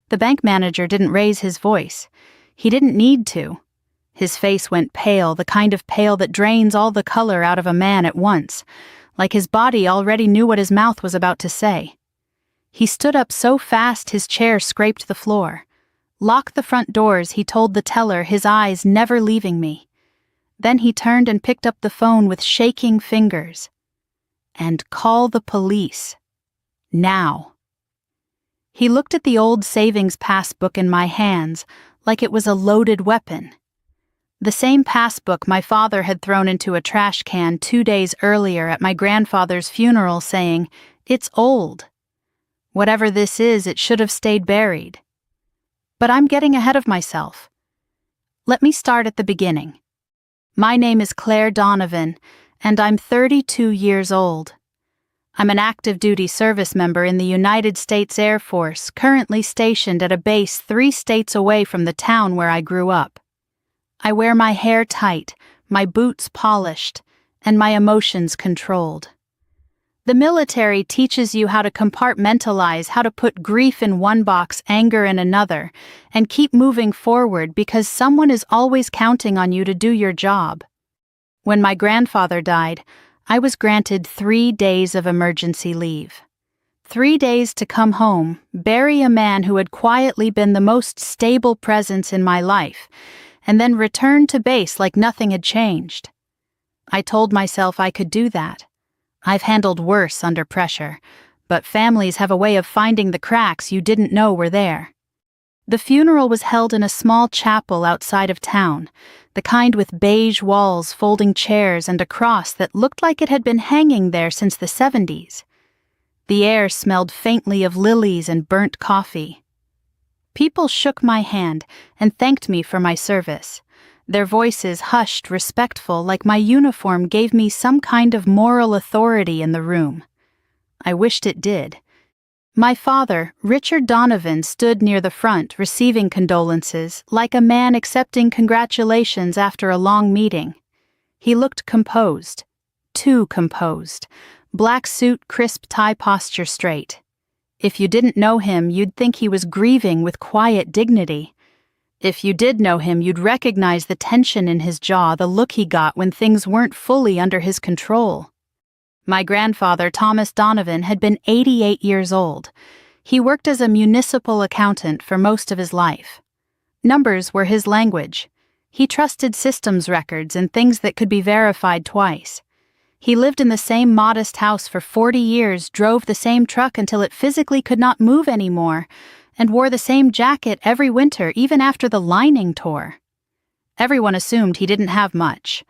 The bank manager didn't raise his voice. He didn't need to. His face went pale, the kind of pale that drains all the color out of a man at once, like his body already knew what his mouth was about to say. He stood up so fast his chair scraped the floor. "Lock the front doors," he told the teller, his eyes never leaving me. Then he turned and picked up the phone with shaking fingers. "And call the police. Now." He looked at the old savings passbook in my hands like it was a loaded weapon. The same passbook my father had thrown into a trash can 2 days earlier at my grandfather's funeral, saying, "It's old. Whatever this is, it should have stayed buried." But I'm getting ahead of myself. Let me start at the beginning. My name is Claire Donovan, and I'm 32 years old. I'm an active duty service member in the United States Air Force, currently stationed at a base 3 states away from the town where I grew up. I wear my hair tight, my boots polished, and my emotions controlled. The military teaches you how to compartmentalize, how to put grief in one box, anger in another, and keep moving forward because someone is always counting on you to do your job. When my grandfather died, I was granted 3 days of emergency leave. 3 days to come home, bury a man who had quietly been the most stable presence in my life, and then return to base like nothing had changed. I told myself I could do that. I've handled worse under pressure, but families have a way of finding the cracks you didn't know were there. The funeral was held in a small chapel outside of town, the kind with beige walls, folding chairs, and a cross that looked like it had been hanging there since the 70s. The air smelled faintly of lilies and burnt coffee. People shook my hand and thanked me for my service. Their voices hushed, respectful, like my uniform gave me some kind of moral authority in the room. I wished it did. My father, Richard Donovan, stood near the front, receiving condolences, like a man accepting congratulations after a long meeting. He looked composed. Too composed. Black suit, crisp tie, posture straight. If you didn't know him, you'd think he was grieving with quiet dignity. If you did know him, you'd recognize the tension in his jaw, the look he got when things weren't fully under his control. My grandfather, Thomas Donovan, had been 88 years old. He worked as a municipal accountant for most of his life. Numbers were his language. He trusted systems records and things that could be verified twice. He lived in the same modest house for 40 years, drove the same truck until it physically could not move anymore, and wore the same jacket every winter, even after the lining tore. Everyone assumed he didn't have much.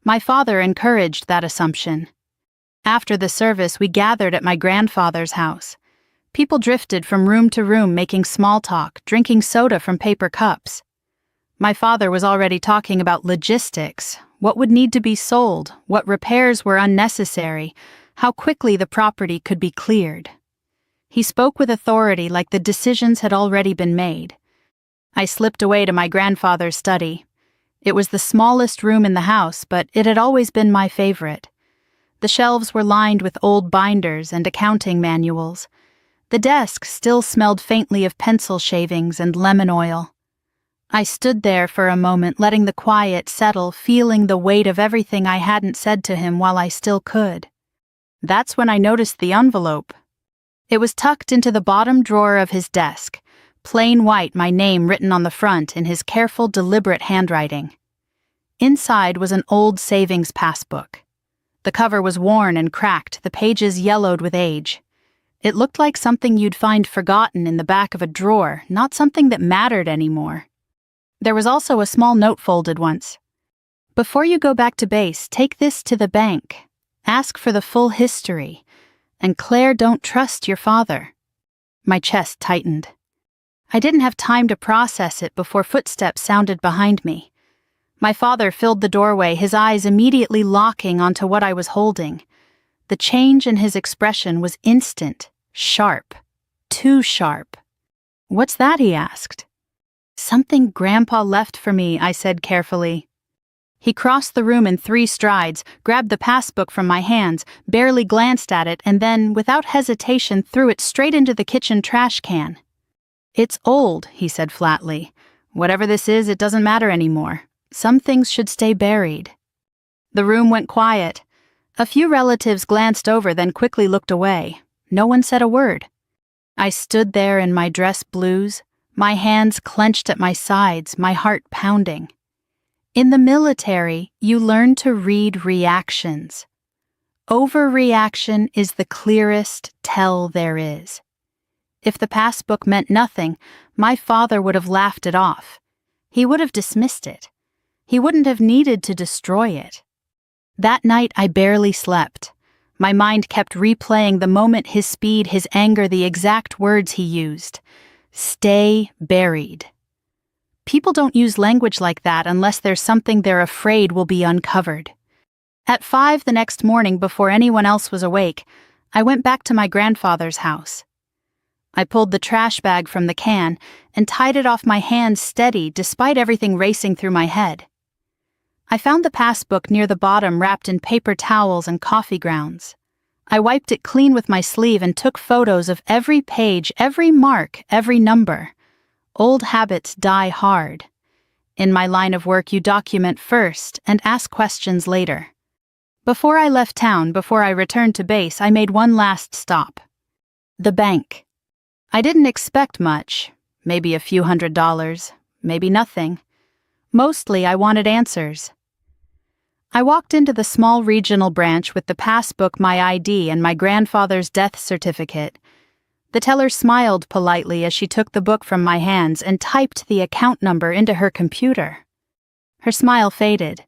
My father encouraged that assumption. After the service, we gathered at my grandfather's house. People drifted from room to room, making small talk, drinking soda from paper cups. My father was already talking about logistics, what would need to be sold, what repairs were unnecessary, how quickly the property could be cleared. He spoke with authority, like the decisions had already been made. I slipped away to my grandfather's study. It was the smallest room in the house, but it had always been my favorite. The shelves were lined with old binders and accounting manuals. The desk still smelled faintly of pencil shavings and lemon oil. I stood there for a moment, letting the quiet settle, feeling the weight of everything I hadn't said to him while I still could. That's when I noticed the envelope. It was tucked into the bottom drawer of his desk, plain white, my name written on the front in his careful, deliberate handwriting. Inside was an old savings passbook. The cover was worn and cracked, the pages yellowed with age. It looked like something you'd find forgotten in the back of a drawer, not something that mattered anymore. There was also a small note folded once. "Before you go back to base, take this to the bank. Ask for the full history. And Claire, don't trust your father." My chest tightened. I didn't have time to process it before footsteps sounded behind me. My father filled the doorway, his eyes immediately locking onto what I was holding. The change in his expression was instant, sharp, too sharp. "What's that?" he asked. "Something Grandpa left for me," I said carefully. He crossed the room in 3 strides, grabbed the passbook from my hands, barely glanced at it, and then, without hesitation, threw it straight into the kitchen trash can. "It's old," he said flatly. "Whatever this is, it doesn't matter anymore. Some things should stay buried." The room went quiet. A few relatives glanced over, then quickly looked away. No one said a word. I stood there in my dress blues, my hands clenched at my sides, my heart pounding. In the military, you learn to read reactions. Overreaction is the clearest tell there is. If the passbook meant nothing, my father would have laughed it off. He would have dismissed it. He wouldn't have needed to destroy it. That night I barely slept. My mind kept replaying the moment, his speed, his anger, the exact words he used. Stay buried. People don't use language like that unless there's something they're afraid will be uncovered. At 5 the next morning, before anyone else was awake, I went back to my grandfather's house. I pulled the trash bag from the can and tied it off my hands steady despite everything racing through my head. I found the passbook near the bottom wrapped in paper towels and coffee grounds. I wiped it clean with my sleeve and took photos of every page, every mark, every number. Old habits die hard. In my line of work, you document first and ask questions later. Before I left town, before I returned to base, I made one last stop. The bank. I didn't expect much, maybe a few $100s, maybe nothing. Mostly I wanted answers. I walked into the small regional branch with the passbook, my ID, and my grandfather's death certificate. The teller smiled politely as she took the book from my hands and typed the account number into her computer. Her smile faded.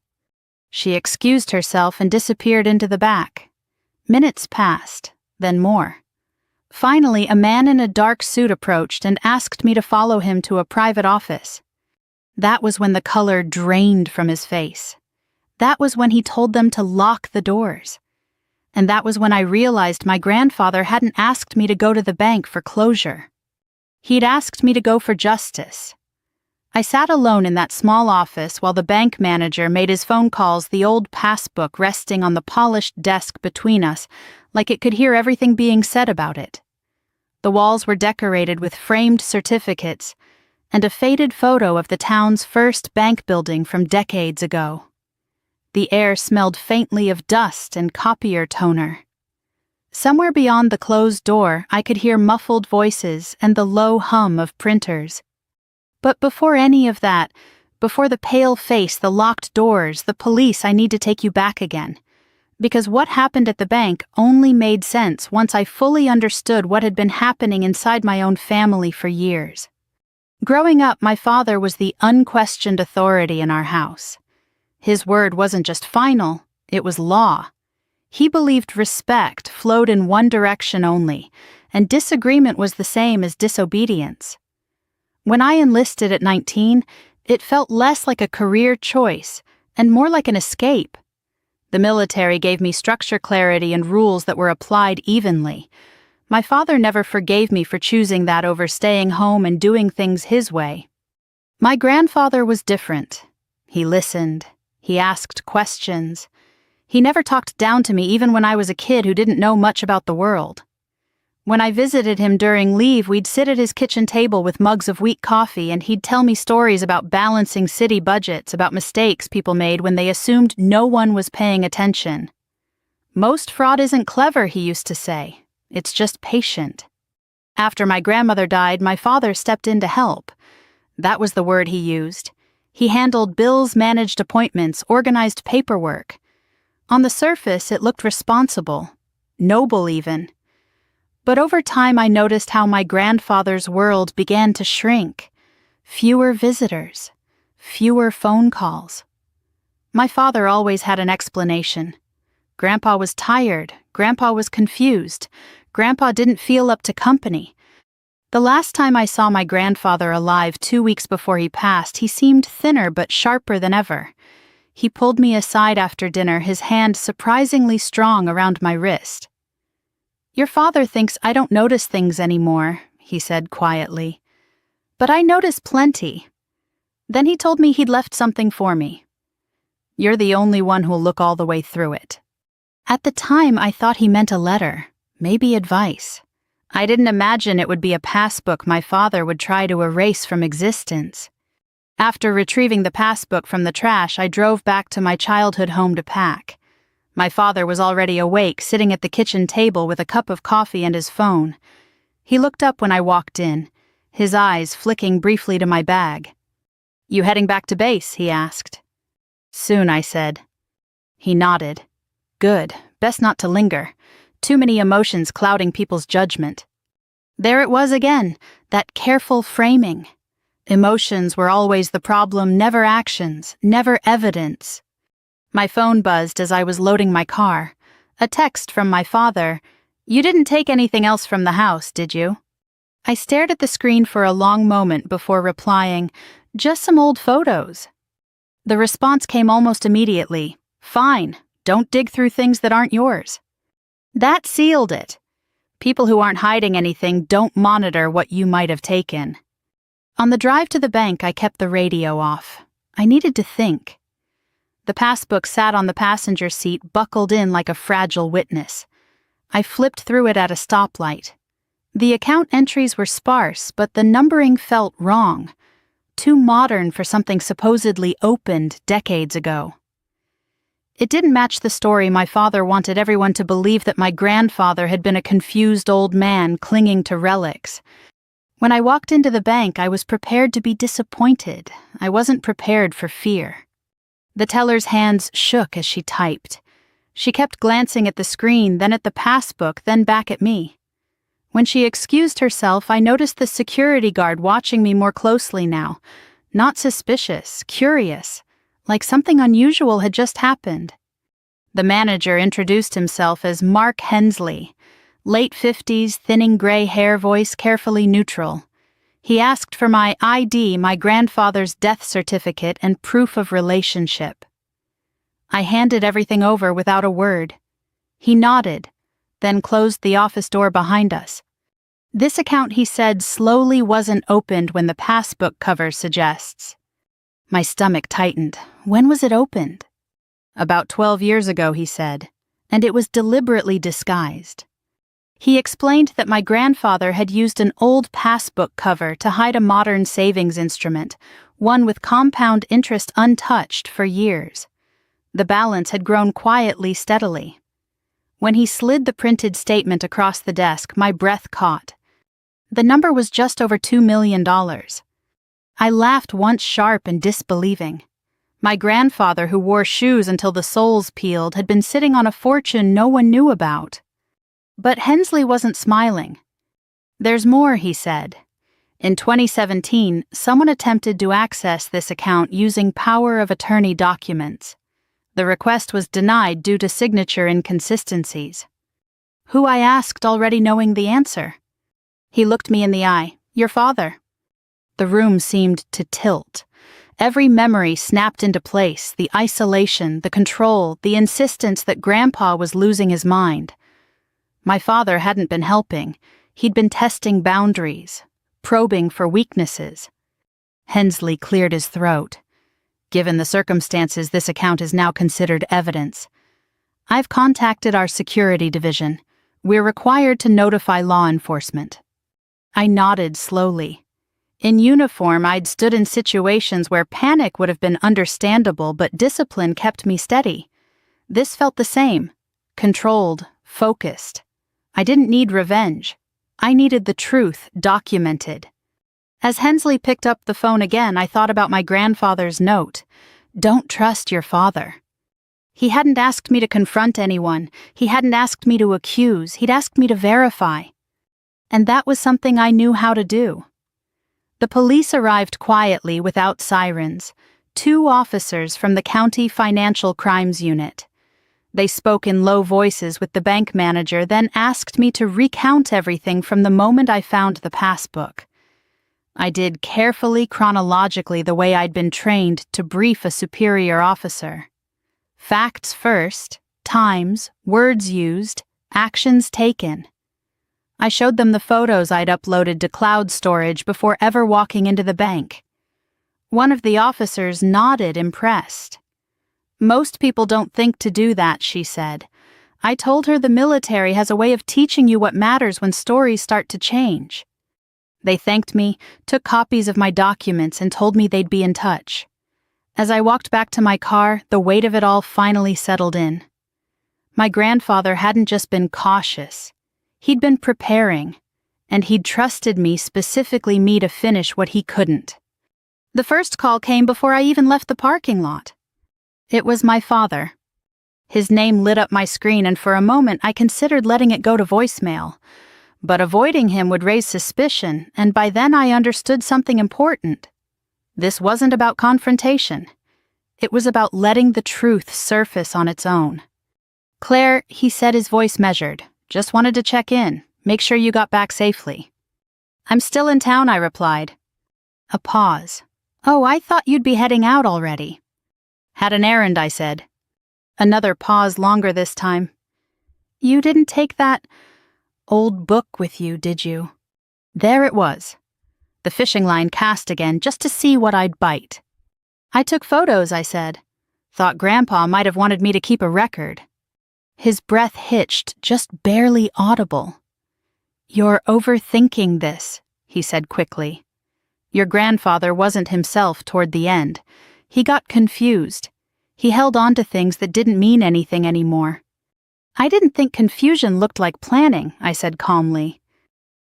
She excused herself and disappeared into the back. Minutes passed, then more. Finally, a man in a dark suit approached and asked me to follow him to a private office. That was when the color drained from his face. That was when he told them to lock the doors. And that was when I realized my grandfather hadn't asked me to go to the bank for closure. He'd asked me to go for justice. I sat alone in that small office while the bank manager made his phone calls, the old passbook resting on the polished desk between us, like it could hear everything being said about it. The walls were decorated with framed certificates and a faded photo of the town's first bank building from decades ago. The air smelled faintly of dust and copier toner. Somewhere beyond the closed door, I could hear muffled voices and the low hum of printers. But before any of that, before the pale face, the locked doors, the police, I need to take you back again. Because what happened at the bank only made sense once I fully understood what had been happening inside my own family for years. Growing up, my father was the unquestioned authority in our house. His word wasn't just final, it was law. He believed respect flowed in one direction only, and disagreement was the same as disobedience. When I enlisted at 19, it felt less like a career choice and more like an escape. The military gave me structure, clarity, and rules that were applied evenly. My father never forgave me for choosing that over staying home and doing things his way. My grandfather was different. He listened. He asked questions. He never talked down to me even when I was a kid who didn't know much about the world. When I visited him during leave, we'd sit at his kitchen table with mugs of weak coffee, and he'd tell me stories about balancing city budgets, about mistakes people made when they assumed no one was paying attention. Most fraud isn't clever, he used to say. It's just patient. After my grandmother died, my father stepped in to help. That was the word he used. He handled bills, managed appointments, organized paperwork. On the surface, it looked responsible, noble even. But over time, I noticed how my grandfather's world began to shrink. Fewer visitors, fewer phone calls. My father always had an explanation. Grandpa was tired. Grandpa was confused. Grandpa didn't feel up to company. The last time I saw my grandfather alive 2 weeks before he passed, he seemed thinner but sharper than ever. He pulled me aside after dinner, his hand surprisingly strong around my wrist. "Your father thinks I don't notice things anymore," he said quietly. "But I notice plenty." Then he told me he'd left something for me. "You're the only one who'll look all the way through it." At the time, I thought he meant a letter, maybe advice. I didn't imagine it would be a passbook my father would try to erase from existence. After retrieving the passbook from the trash, I drove back to my childhood home to pack. My father was already awake, sitting at the kitchen table with a cup of coffee and his phone. He looked up when I walked in, his eyes flicking briefly to my bag. "You heading back to base?" he asked. "Soon," I said. He nodded. "Good. Best not to linger. Too many emotions clouding people's judgment." There it was again, that careful framing. Emotions were always the problem, never actions, never evidence. My phone buzzed as I was loading my car. A text from my father. "You didn't take anything else from the house, did you?" I stared at the screen for a long moment before replying, "Just some old photos." The response came almost immediately. "Fine, don't dig through things that aren't yours." That sealed it. People who aren't hiding anything don't monitor what you might have taken. On the drive to the bank, I kept the radio off. I needed to think. The passbook sat on the passenger seat, buckled in like a fragile witness. I flipped through it at a stoplight. The account entries were sparse, but the numbering felt wrong. Too modern for something supposedly opened decades ago. It didn't match the story my father wanted everyone to believe, that my grandfather had been a confused old man clinging to relics. When I walked into the bank, I was prepared to be disappointed. I wasn't prepared for fear. The teller's hands shook as she typed. She kept glancing at the screen, then at the passbook, then back at me. When she excused herself, I noticed the security guard watching me more closely now. Not suspicious, curious, like something unusual had just happened. The manager introduced himself as Mark Hensley, late 50s, thinning gray hair, voice carefully neutral. He asked for my ID, my grandfather's death certificate, and proof of relationship. I handed everything over without a word. He nodded, then closed the office door behind us. This account, he said, slowly wasn't opened when the passbook cover suggests. My stomach tightened. When was it opened? About 12 years ago, he said, and it was deliberately disguised. He explained that my grandfather had used an old passbook cover to hide a modern savings instrument, one with compound interest untouched for years. The balance had grown quietly, steadily. When he slid the printed statement across the desk, my breath caught. The number was just over $2 million. I laughed once, sharp and disbelieving. My grandfather, who wore shoes until the soles peeled, had been sitting on a fortune no one knew about. But Hensley wasn't smiling. "There's more," he said. In 2017, someone attempted to access this account using power of attorney documents. The request was denied due to signature inconsistencies. Who, I asked, already knowing the answer. He looked me in the eye. "Your father." The room seemed to tilt. Every memory snapped into place, the isolation, the control, the insistence that Grandpa was losing his mind. My father hadn't been helping. He'd been testing boundaries, probing for weaknesses. Hensley cleared his throat. "Given the circumstances, this account is now considered evidence. I've contacted our security division. We're required to notify law enforcement." I nodded slowly. In uniform, I'd stood in situations where panic would have been understandable, but discipline kept me steady. This felt the same. Controlled, focused. I didn't need revenge. I needed the truth, documented. As Hensley picked up the phone again, I thought about my grandfather's note. Don't trust your father. He hadn't asked me to confront anyone. He hadn't asked me to accuse. He'd asked me to verify. And that was something I knew how to do. The police arrived quietly without sirens. 2 officers from the County Financial Crimes Unit. They spoke in low voices with the bank manager, then asked me to recount everything from the moment I found the passbook. I did carefully, chronologically, the way I'd been trained to brief a superior officer. Facts first, times, words used, actions taken. I showed them the photos I'd uploaded to cloud storage before ever walking into the bank. One of the officers nodded, impressed. "Most people don't think to do that," she said. I told her the military has a way of teaching you what matters when stories start to change. They thanked me, took copies of my documents, and told me they'd be in touch. As I walked back to my car, the weight of it all finally settled in. My grandfather hadn't just been cautious. He'd been preparing, and he'd trusted me, specifically me, to finish what he couldn't. The first call came before I even left the parking lot. It was my father. His name lit up my screen, and for a moment I considered letting it go to voicemail. But avoiding him would raise suspicion, and by then I understood something important. This wasn't about confrontation. It was about letting the truth surface on its own. "Claire," he said, his voice measured. "Just wanted to check in. Make sure you got back safely." "I'm still in town," I replied. A pause. "Oh, I thought you'd be heading out already." "Had an errand," I said. Another pause, longer this time. "You didn't take that old book with you, did you?" There it was. The fishing line cast again, just to see what I'd bite. "I took photos," I said. "Thought Grandpa might have wanted me to keep a record." His breath hitched, just barely audible. "You're overthinking this," he said quickly. "Your grandfather wasn't himself toward the end. He got confused. He held on to things that didn't mean anything anymore." "I didn't think confusion looked like planning," I said calmly.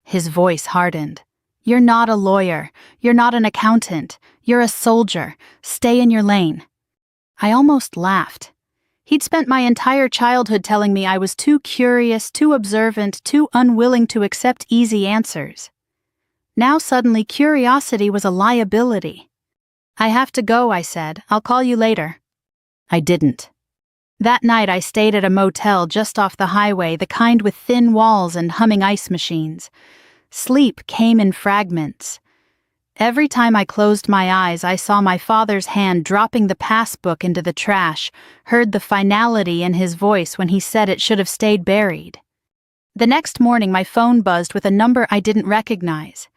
His voice hardened. "You're not a lawyer. You're not an accountant. You're a soldier. Stay in your lane." I almost laughed. He'd spent my entire childhood telling me I was too curious, too observant, too unwilling to accept easy answers. Now suddenly curiosity was a liability. "I have to go," I said. "I'll call you later." I didn't. That night I stayed at a motel just off the highway, the kind with thin walls and humming ice machines. Sleep came in fragments. Every time I closed my eyes, I saw my father's hand dropping the passbook into the trash, heard the finality in his voice when he said it should have stayed buried. The next morning my phone buzzed with a number I didn't recognize.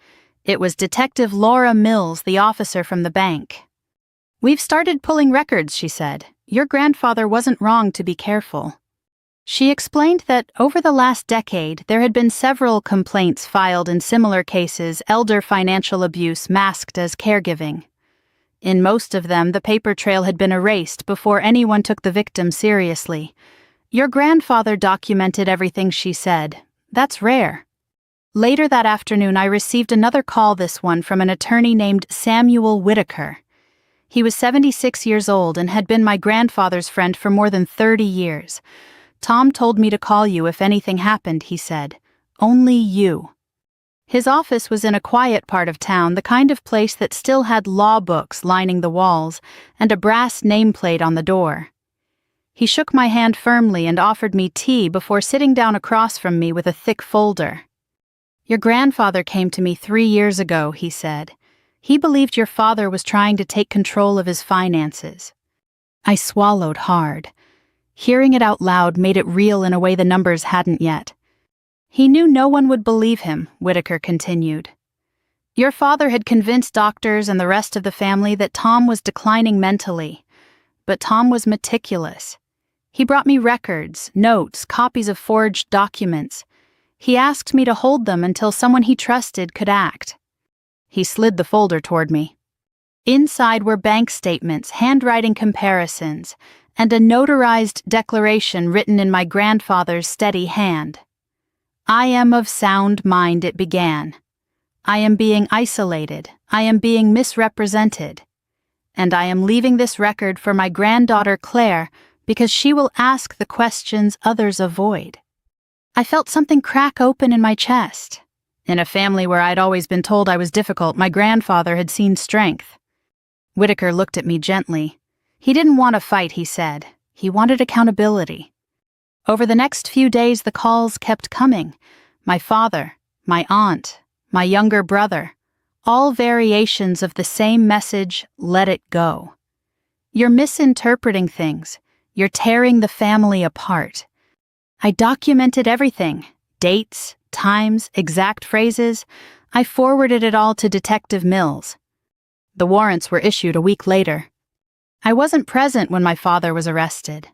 It was Detective Laura Mills, the officer from the bank. "We've started pulling records," she said. "Your grandfather wasn't wrong to be careful." She explained that over the last decade, there had been several complaints filed in similar cases, elder financial abuse masked as caregiving. In most of them, the paper trail had been erased before anyone took the victim seriously. Your grandfather documented everything, she said. That's rare. Later that afternoon, I received another call, this one from an attorney named Samuel Whitaker. He was 76 years old and had been my grandfather's friend for more than 30 years. "Tom told me to call you if anything happened," he said. "Only you." His office was in a quiet part of town, the kind of place that still had law books lining the walls and a brass nameplate on the door. He shook my hand firmly and offered me tea before sitting down across from me with a thick folder. "Your grandfather came to me 3 years ago," he said. "He believed your father was trying to take control of his finances." I swallowed hard. Hearing it out loud made it real in a way the numbers hadn't yet. "He knew no one would believe him," Whitaker continued. "Your father had convinced doctors and the rest of the family that Tom was declining mentally. But Tom was meticulous. He brought me records, notes, copies of forged documents. He asked me to hold them until someone he trusted could act." He slid the folder toward me. Inside were bank statements, handwriting comparisons, and a notarized declaration written in my grandfather's steady hand. "I am of sound mind," it began. "I am being isolated. I am being misrepresented. And I am leaving this record for my granddaughter Claire because she will ask the questions others avoid." I felt something crack open in my chest. In a family where I'd always been told I was difficult, my grandfather had seen strength. Whitaker looked at me gently. He didn't want a fight, he said. He wanted accountability. Over the next few days, the calls kept coming. My father, my aunt, my younger brother, all variations of the same message, let it go. "You're misinterpreting things. You're tearing the family apart." I documented everything, dates, times, exact phrases. I forwarded it all to Detective Mills. The warrants were issued a week later. I wasn't present when my father was arrested.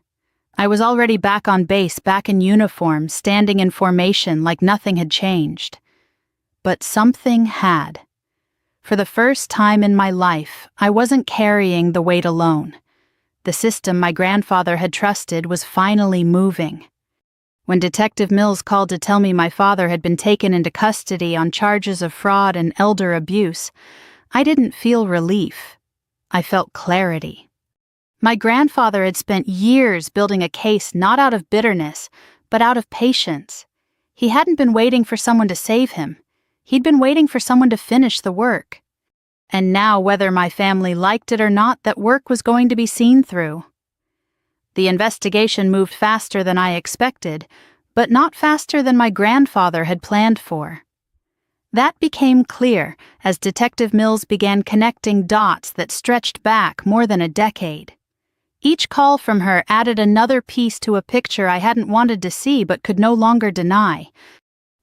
I was already back on base, back in uniform, standing in formation like nothing had changed. But something had. For the first time in my life, I wasn't carrying the weight alone. The system my grandfather had trusted was finally moving. When Detective Mills called to tell me my father had been taken into custody on charges of fraud and elder abuse, I didn't feel relief. I felt clarity. My grandfather had spent years building a case not out of bitterness, but out of patience. He hadn't been waiting for someone to save him. He'd been waiting for someone to finish the work. And now, whether my family liked it or not, that work was going to be seen through. The investigation moved faster than I expected, but not faster than my grandfather had planned for. That became clear as Detective Mills began connecting dots that stretched back more than a decade. Each call from her added another piece to a picture I hadn't wanted to see but could no longer deny.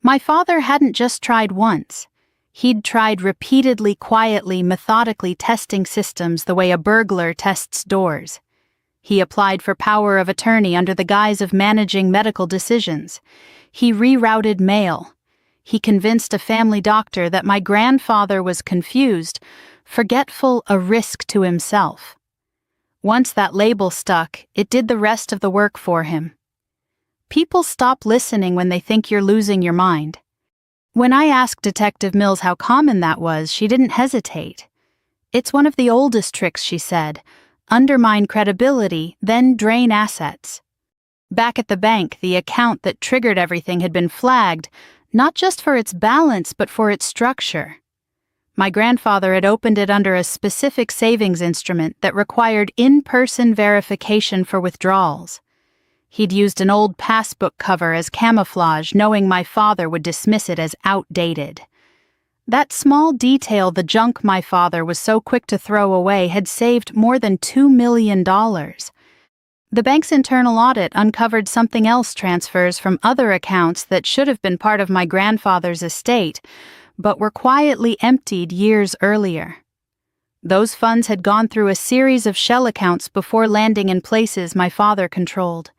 My father hadn't just tried once. He'd tried repeatedly, quietly, methodically testing systems the way a burglar tests doors. He applied for power of attorney under the guise of managing medical decisions. He rerouted mail. He convinced a family doctor that my grandfather was confused, forgetful, a risk to himself. Once that label stuck, it did the rest of the work for him. People stop listening when they think you're losing your mind. When I asked Detective Mills how common that was, she didn't hesitate. It's one of the oldest tricks, she said. Undermine credibility, then drain assets. Back at the bank, the account that triggered everything had been flagged, not just for its balance, but for its structure. My grandfather had opened it under a specific savings instrument that required in-person verification for withdrawals. He'd used an old passbook cover as camouflage, knowing my father would dismiss it as outdated. That small detail, the junk my father was so quick to throw away, had saved more than $2 million. The bank's internal audit uncovered something else: transfers from other accounts that should have been part of my grandfather's estate, but were quietly emptied years earlier. Those funds had gone through a series of shell accounts before landing in places my father controlled.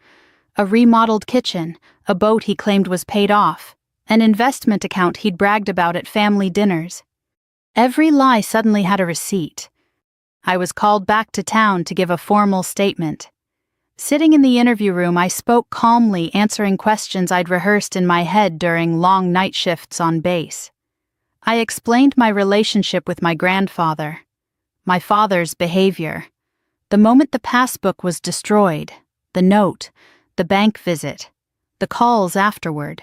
A remodeled kitchen, a boat he claimed was paid off, an investment account he'd bragged about at family dinners. Every lie suddenly had a receipt. I was called back to town to give a formal statement. Sitting in the interview room, I spoke calmly, answering questions I'd rehearsed in my head during long night shifts on base. I explained my relationship with my grandfather, my father's behavior, the moment the passbook was destroyed, the note, the bank visit, the calls afterward.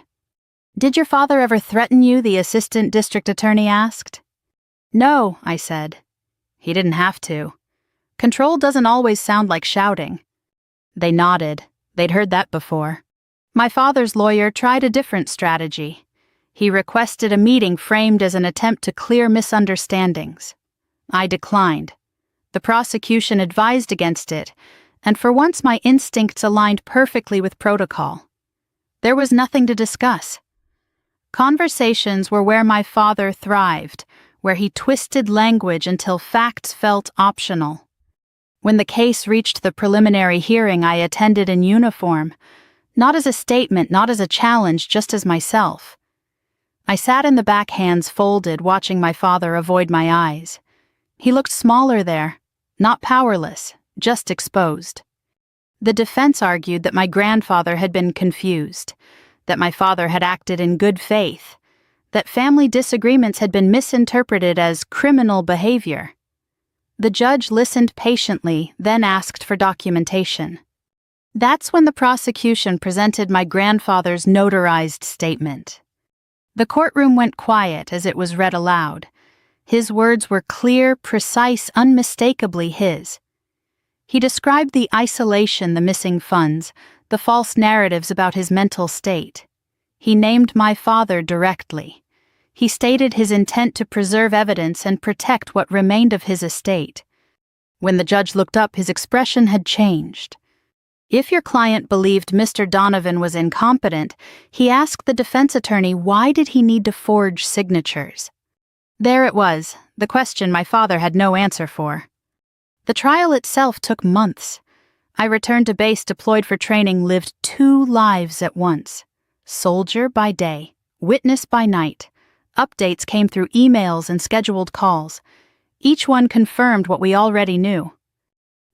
"Did your father ever threaten you?" the assistant district attorney asked. "No," I said. "He didn't have to. Control doesn't always sound like shouting." They nodded. They'd heard that before. My father's lawyer tried a different strategy. He requested a meeting framed as an attempt to clear misunderstandings. I declined. The prosecution advised against it, and for once my instincts aligned perfectly with protocol. There was nothing to discuss. Conversations were where my father thrived, where he twisted language until facts felt optional. When the case reached the preliminary hearing, I attended in uniform, not as a statement, not as a challenge, just as myself. I sat in the back, hands folded, watching my father avoid my eyes. He looked smaller there, not powerless, just exposed. The defense argued that my grandfather had been confused, that my father had acted in good faith, that family disagreements had been misinterpreted as criminal behavior. The judge listened patiently, then asked for documentation. That's when the prosecution presented my grandfather's notarized statement. The courtroom went quiet as it was read aloud. His words were clear, precise, unmistakably his. He described the isolation, the missing funds, the false narratives about his mental state. He named my father directly. He stated his intent to preserve evidence and protect what remained of his estate. When the judge looked up, his expression had changed. If your client believed Mr. Donovan was incompetent, he asked the defense attorney why did he need to forge signatures. There it was, the question my father had no answer for. The trial itself took months. I returned to base deployed for training, lived 2 lives at once. Soldier by day, witness by night. Updates came through emails and scheduled calls. Each one confirmed what we already knew.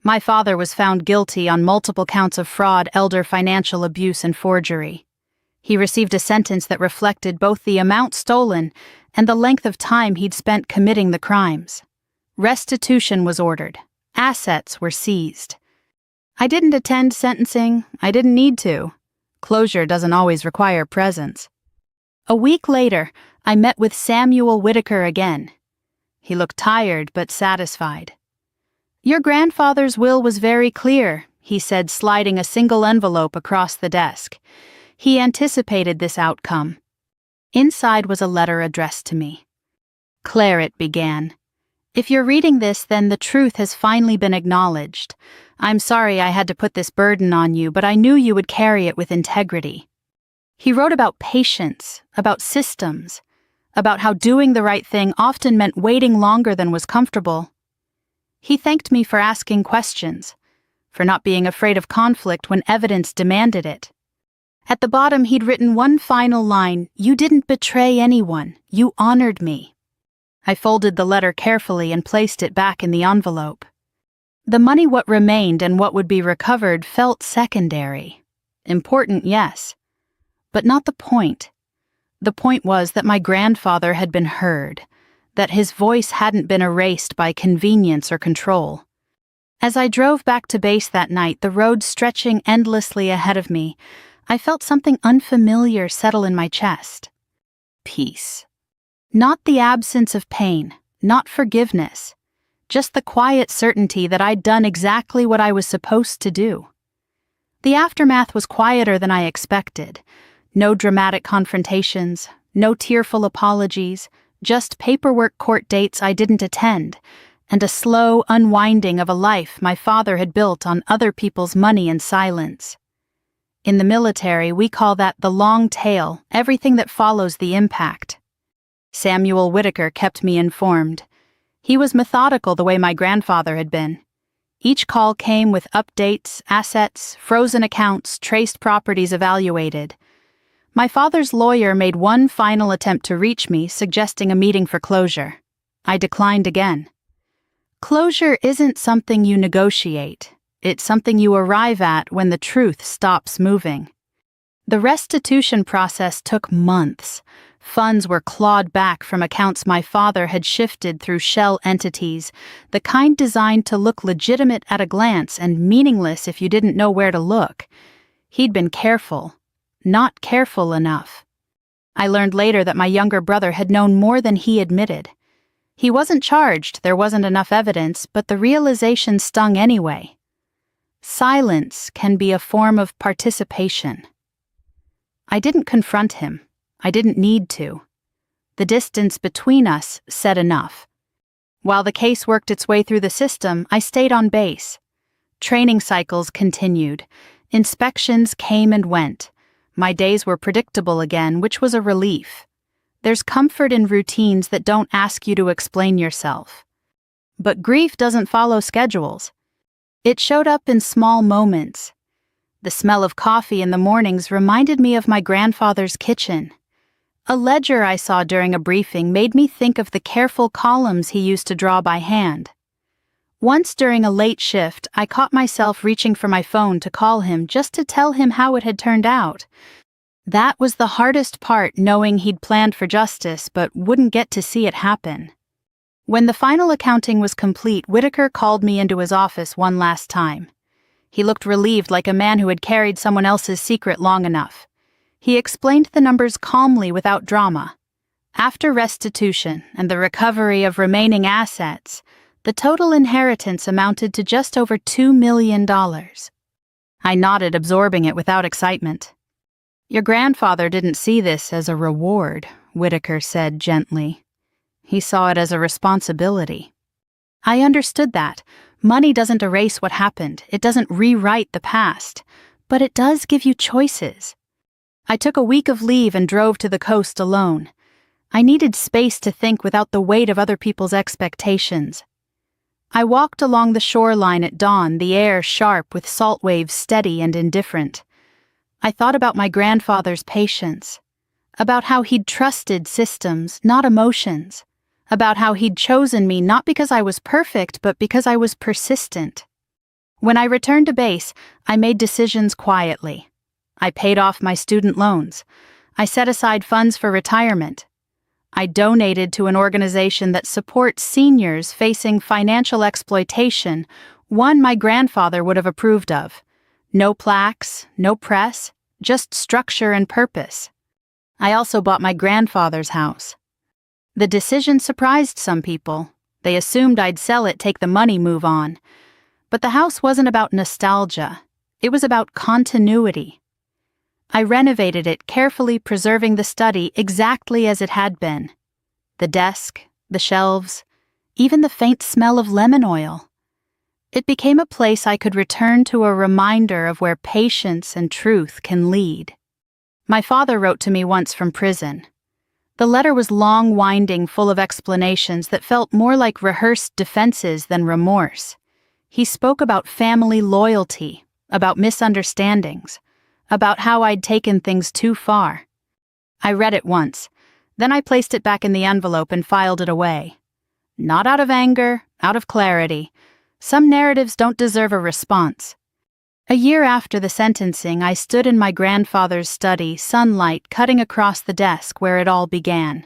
My father was found guilty on multiple counts of fraud, elder financial abuse, and forgery. He received a sentence that reflected both the amount stolen and the length of time he'd spent committing the crimes. Restitution was ordered. Assets were seized. I didn't attend sentencing. I didn't need to. Closure doesn't always require presence. A week later, I met with Samuel Whitaker again. He looked tired but satisfied. "Your grandfather's will was very clear," he said, sliding a single envelope across the desk. He anticipated this outcome. Inside was a letter addressed to me. "Claire," it began. "If you're reading this, then the truth has finally been acknowledged. I'm sorry I had to put this burden on you, but I knew you would carry it with integrity." He wrote about patience, about systems, about how doing the right thing often meant waiting longer than was comfortable. He thanked me for asking questions, for not being afraid of conflict when evidence demanded it. At the bottom, he'd written one final line: "You didn't betray anyone. You honored me." I folded the letter carefully and placed it back in the envelope. The money, what remained and what would be recovered, felt secondary. Important, yes, but not the point. The point was that my grandfather had been heard, that his voice hadn't been erased by convenience or control. As I drove back to base that night, the road stretching endlessly ahead of me, I felt something unfamiliar settle in my chest. Peace. Not the absence of pain, not forgiveness, just the quiet certainty that I'd done exactly what I was supposed to do. The aftermath was quieter than I expected. No dramatic confrontations, no tearful apologies, just paperwork court dates I didn't attend, and a slow unwinding of a life my father had built on other people's money and silence. In the military, we call that the long tail, everything that follows the impact. Samuel Whitaker kept me informed. He was methodical the way my grandfather had been. Each call came with updates, assets, frozen accounts, traced properties evaluated. My father's lawyer made one final attempt to reach me, suggesting a meeting for closure. I declined again. Closure isn't something you negotiate. It's something you arrive at when the truth stops moving. The restitution process took months. Funds were clawed back from accounts my father had shifted through shell entities, the kind designed to look legitimate at a glance and meaningless if you didn't know where to look. He'd been careful, not careful enough. I learned later that my younger brother had known more than he admitted. He wasn't charged, there wasn't enough evidence, but the realization stung anyway. Silence can be a form of participation. I didn't confront him. I didn't need to. The distance between us said enough. While the case worked its way through the system, I stayed on base. Training cycles continued. Inspections came and went. My days were predictable again, which was a relief. There's comfort in routines that don't ask you to explain yourself. But grief doesn't follow schedules. It showed up in small moments. The smell of coffee in the mornings reminded me of my grandfather's kitchen. A ledger I saw during a briefing made me think of the careful columns he used to draw by hand. Once during a late shift, I caught myself reaching for my phone to call him just to tell him how it had turned out. That was the hardest part, knowing he'd planned for justice but wouldn't get to see it happen. When the final accounting was complete, Whitaker called me into his office one last time. He looked relieved, like a man who had carried someone else's secret long enough. He explained the numbers calmly without drama. After restitution and the recovery of remaining assets, the total inheritance amounted to just over $2 million. I nodded, absorbing it without excitement. "Your grandfather didn't see this as a reward," Whitaker said gently. He saw it as a responsibility. I understood that. Money doesn't erase what happened. It doesn't rewrite the past. But it does give you choices. I took a week of leave and drove to the coast alone. I needed space to think without the weight of other people's expectations. I walked along the shoreline at dawn, the air sharp with salt waves steady and indifferent. I thought about my grandfather's patience, about how he'd trusted systems, not emotions, about how he'd chosen me not because I was perfect, but because I was persistent. When I returned to base, I made decisions quietly. I paid off my student loans. I set aside funds for retirement. I donated to an organization that supports seniors facing financial exploitation, one my grandfather would have approved of. No plaques, no press, just structure and purpose. I also bought my grandfather's house. The decision surprised some people. They assumed I'd sell it, take the money, move on. But the house wasn't about nostalgia. It was about continuity. I renovated it, carefully preserving the study exactly as it had been. The desk, the shelves, even the faint smell of lemon oil. It became a place I could return to, a reminder of where patience and truth can lead. My father wrote to me once from prison. The letter was long, winding, full of explanations that felt more like rehearsed defenses than remorse. He spoke about family loyalty, about misunderstandings, about how I'd taken things too far. I read it once, then I placed it back in the envelope and filed it away. Not out of anger, out of clarity. Some narratives don't deserve a response. A year after the sentencing, I stood in my grandfather's study, sunlight cutting across the desk where it all began.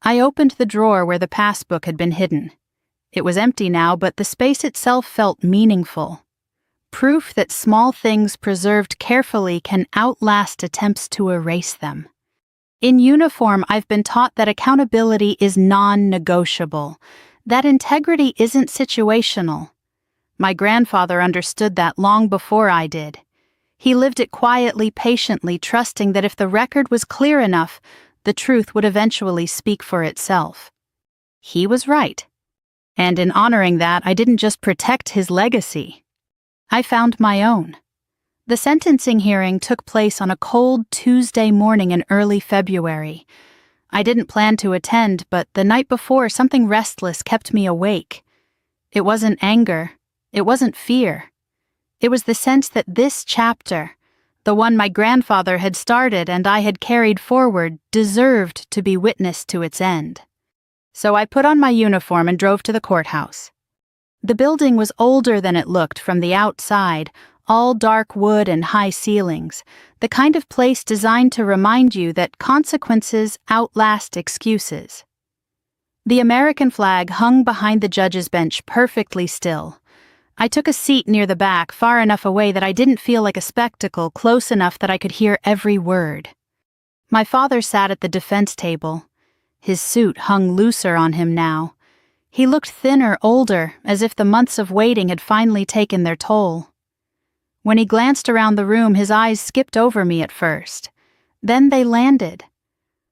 I opened the drawer where the passbook had been hidden. It was empty now, but the space itself felt meaningful. Proof that small things preserved carefully can outlast attempts to erase them. In uniform, I've been taught that accountability is non-negotiable, that integrity isn't situational. My grandfather understood that long before I did. He lived it quietly, patiently, trusting that if the record was clear enough, the truth would eventually speak for itself. He was right. And in honoring that, I didn't just protect his legacy. I found my own. The sentencing hearing took place on a cold Tuesday morning in early February. I didn't plan to attend, but the night before, something restless kept me awake. It wasn't anger. It wasn't fear. It was the sense that this chapter, the one my grandfather had started and I had carried forward, deserved to be witnessed to its end. So I put on my uniform and drove to the courthouse. The building was older than it looked from the outside, all dark wood and high ceilings, the kind of place designed to remind you that consequences outlast excuses. The American flag hung behind the judge's bench perfectly still. I took a seat near the back, far enough away that I didn't feel like a spectacle, close enough that I could hear every word. My father sat at the defense table. His suit hung looser on him now. He looked thinner, older, as if the months of waiting had finally taken their toll. When he glanced around the room, his eyes skipped over me at first. Then they landed.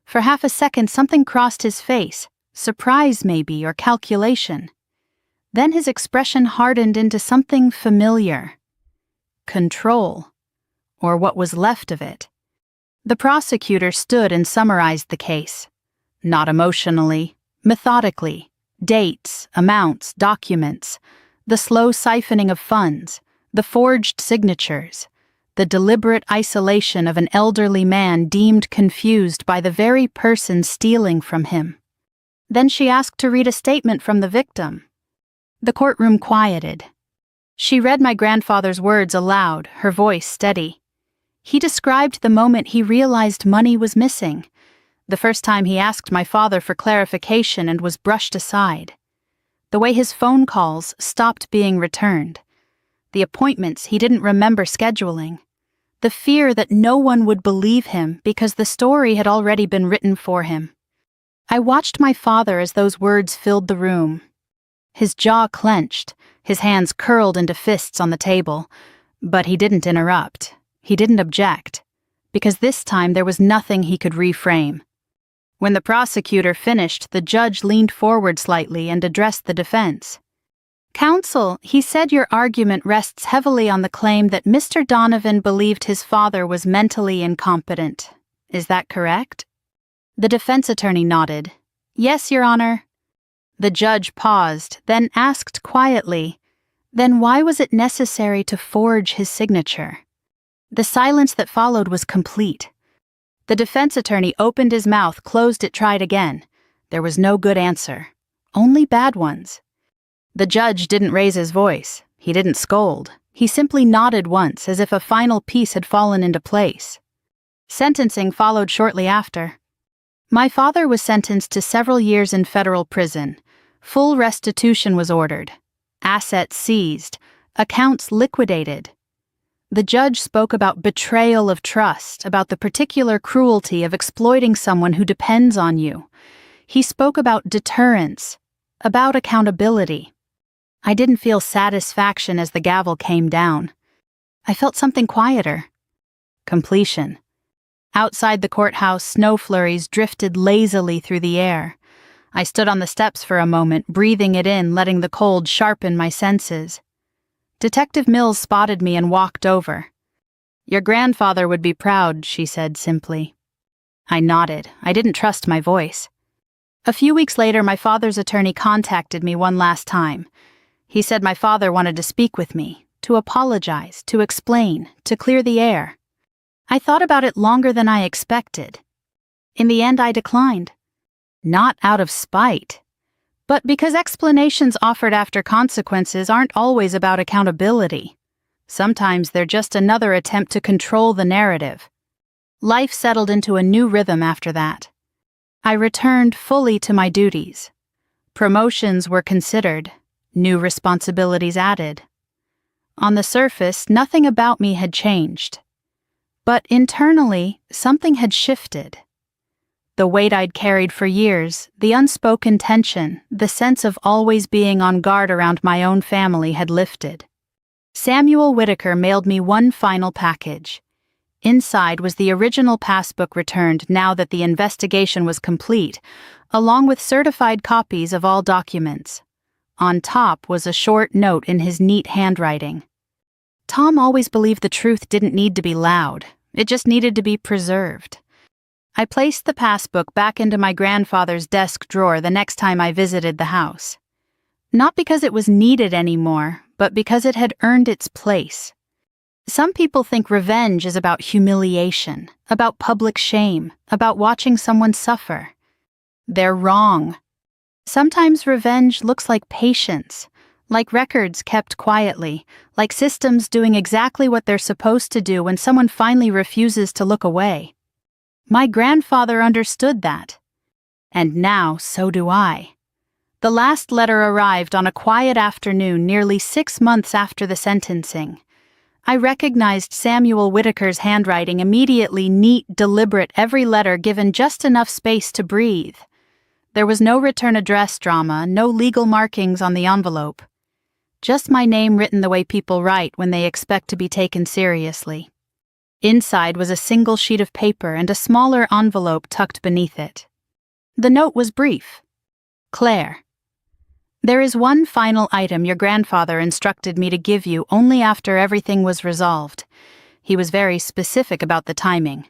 For half a second, something crossed his face, surprise maybe, or calculation. Then his expression hardened into something familiar. Control, or what was left of it. The prosecutor stood and summarized the case. Not emotionally, methodically. Dates, amounts, documents, the slow siphoning of funds, the forged signatures, the deliberate isolation of an elderly man deemed confused by the very person stealing from him. Then she asked to read a statement from the victim. The courtroom quieted. She read my grandfather's words aloud, her voice steady. He described the moment he realized money was missing, the first time he asked my father for clarification and was brushed aside. The way his phone calls stopped being returned. The appointments he didn't remember scheduling. The fear that no one would believe him because the story had already been written for him. I watched my father as those words filled the room. His jaw clenched, his hands curled into fists on the table, but he didn't interrupt. He didn't object, because this time there was nothing he could reframe. When the prosecutor finished, the judge leaned forward slightly and addressed the defense. "Counsel, he said your argument rests heavily on the claim that Mr. Donovan believed his father was mentally incompetent. Is that correct?" The defense attorney nodded. "Yes, Your Honor." The judge paused, then asked quietly, "Then why was it necessary to forge his signature?" The silence that followed was complete. The defense attorney opened his mouth, closed it, tried again. There was no good answer. Only bad ones. The judge didn't raise his voice. He didn't scold. He simply nodded once, as if a final piece had fallen into place. Sentencing followed shortly after. My father was sentenced to several years in federal prison. Full restitution was ordered. Assets seized. Accounts liquidated. The judge spoke about betrayal of trust, about the particular cruelty of exploiting someone who depends on you. He spoke about deterrence, about accountability. I didn't feel satisfaction as the gavel came down. I felt something quieter. Completion. Outside the courthouse, snow flurries drifted lazily through the air. I stood on the steps for a moment, breathing it in, letting the cold sharpen my senses. Detective Mills spotted me and walked over. "Your grandfather would be proud," she said simply. I nodded. I didn't trust my voice. A few weeks later, my father's attorney contacted me one last time. He said my father wanted to speak with me, to apologize, to explain, to clear the air. I thought about it longer than I expected. In the end, I declined. Not out of spite, but because explanations offered after consequences aren't always about accountability. Sometimes they're just another attempt to control the narrative. Life settled into a new rhythm after that. I returned fully to my duties. Promotions were considered, new responsibilities added. On the surface, nothing about me had changed. But internally, something had shifted. The weight I'd carried for years, the unspoken tension, the sense of always being on guard around my own family had lifted. Samuel Whitaker mailed me one final package. Inside was the original passbook returned now that the investigation was complete, along with certified copies of all documents. On top was a short note in his neat handwriting. Tom always believed the truth didn't need to be loud. It just needed to be preserved. I placed the passbook back into my grandfather's desk drawer the next time I visited the house. Not because it was needed anymore, but because it had earned its place. Some people think revenge is about humiliation, about public shame, about watching someone suffer. They're wrong. Sometimes revenge looks like patience, like records kept quietly, like systems doing exactly what they're supposed to do when someone finally refuses to look away. My grandfather understood that. And now, so do I. The last letter arrived on a quiet afternoon nearly 6 months after the sentencing. I recognized Samuel Whitaker's handwriting immediately, neat, deliberate, every letter given just enough space to breathe. There was no return address drama, no legal markings on the envelope. Just my name written the way people write when they expect to be taken seriously. Inside was a single sheet of paper and a smaller envelope tucked beneath it. The note was brief. Claire, there is one final item your grandfather instructed me to give you only after everything was resolved. He was very specific about the timing.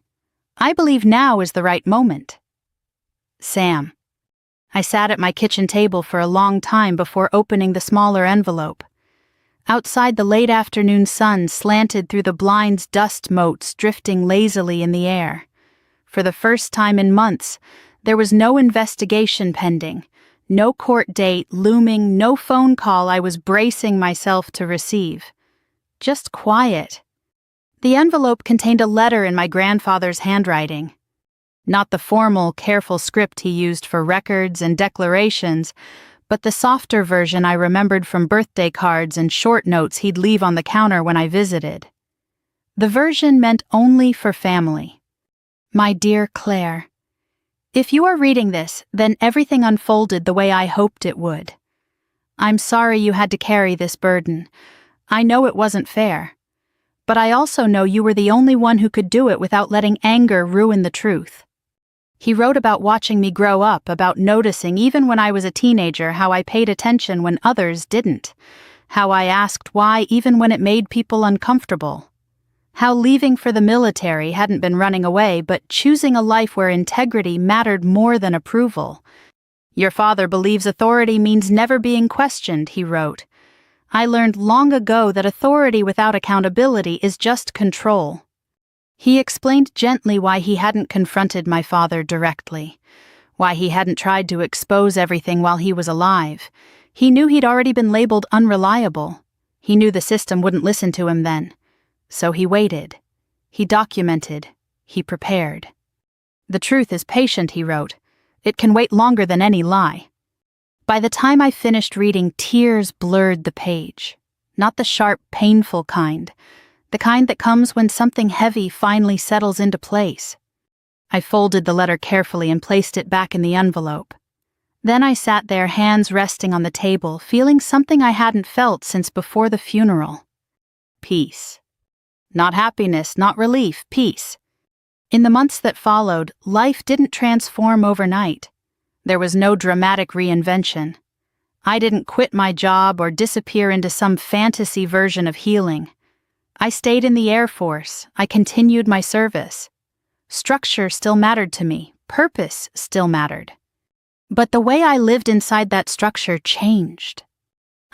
I believe now is the right moment. Sam. I sat at my kitchen table for a long time before opening the smaller envelope. Outside, the late afternoon sun slanted through the blind's dust motes drifting lazily in the air. For the first time in months, there was no investigation pending, no court date looming, no phone call I was bracing myself to receive. Just quiet. The envelope contained a letter in my grandfather's handwriting. Not the formal, careful script he used for records and declarations, but the softer version I remembered from birthday cards and short notes he'd leave on the counter when I visited. The version meant only for family. My dear Claire, if you are reading this, then everything unfolded the way I hoped it would. I'm sorry you had to carry this burden. I know it wasn't fair. But I also know you were the only one who could do it without letting anger ruin the truth. He wrote about watching me grow up, about noticing even when I was a teenager how I paid attention when others didn't, how I asked why even when it made people uncomfortable, how leaving for the military hadn't been running away but choosing a life where integrity mattered more than approval. Your father believes authority means never being questioned, he wrote. I learned long ago that authority without accountability is just control. He explained gently why he hadn't confronted my father directly, why he hadn't tried to expose everything while he was alive. He knew he'd already been labeled unreliable. He knew the system wouldn't listen to him then. So he waited. He documented. He prepared. The truth is patient, he wrote. It can wait longer than any lie. By the time I finished reading, tears blurred the page. Not the sharp, painful kind. The kind that comes when something heavy finally settles into place. I folded the letter carefully and placed it back in the envelope. Then I sat there, hands resting on the table, feeling something I hadn't felt since before the funeral. Peace. Not happiness, not relief, peace. In the months that followed, life didn't transform overnight. There was no dramatic reinvention. I didn't quit my job or disappear into some fantasy version of healing. I stayed in the Air Force. I continued my service. Structure still mattered to me. Purpose still mattered. But the way I lived inside that structure changed.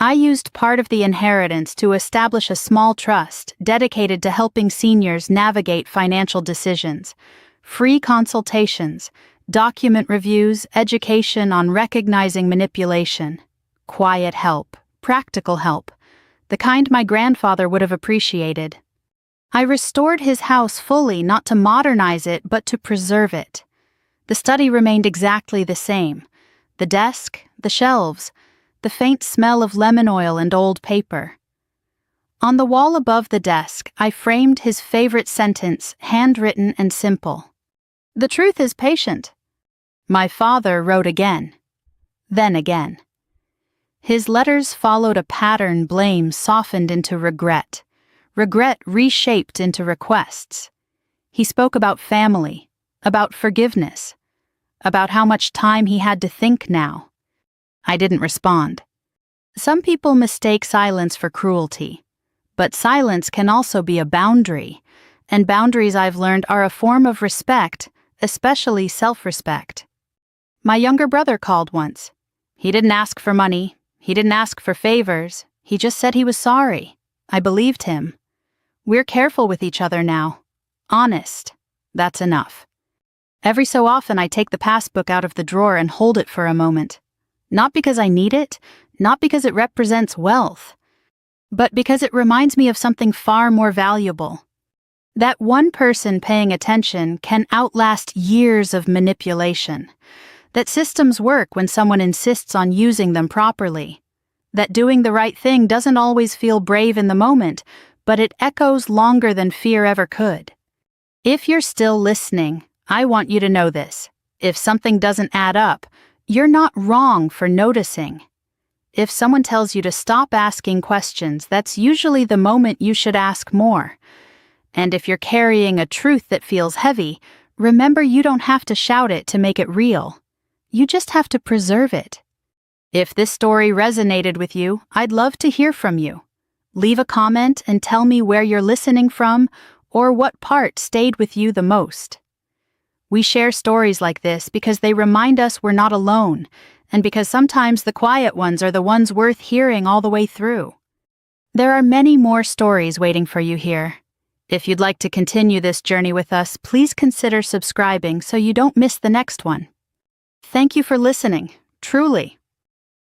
I used part of the inheritance to establish a small trust dedicated to helping seniors navigate financial decisions, free consultations, document reviews, education on recognizing manipulation, quiet help, practical help, the kind my grandfather would have appreciated. I restored his house fully, not to modernize it, but to preserve it. The study remained exactly the same. The desk, the shelves, the faint smell of lemon oil and old paper. On the wall above the desk, I framed his favorite sentence, handwritten and simple. The truth is patient. My father wrote again. Then again. His letters followed a pattern blame softened into regret. Regret reshaped into requests. He spoke about family, about forgiveness, about how much time he had to think now. I didn't respond. Some people mistake silence for cruelty, but silence can also be a boundary, and boundaries, I've learned, are a form of respect, especially self-respect. My younger brother called once. He didn't ask for money. He didn't ask for favors. He just said he was sorry. I believed him. We're careful with each other now. Honest. That's enough. Every so often I take the passbook out of the drawer and hold it for a moment. Not because I need it, not because it represents wealth, but because it reminds me of something far more valuable. That one person paying attention can outlast years of manipulation. That systems work when someone insists on using them properly. That doing the right thing doesn't always feel brave in the moment, but it echoes longer than fear ever could. If you're still listening, I want you to know this. If something doesn't add up, you're not wrong for noticing. If someone tells you to stop asking questions, that's usually the moment you should ask more. And if you're carrying a truth that feels heavy, remember you don't have to shout it to make it real. You just have to preserve it. If this story resonated with you, I'd love to hear from you. Leave a comment and tell me where you're listening from or what part stayed with you the most. We share stories like this because they remind us we're not alone, and because sometimes the quiet ones are the ones worth hearing all the way through. There are many more stories waiting for you here. If you'd like to continue this journey with us, please consider subscribing so you don't miss the next one. Thank you for listening, truly.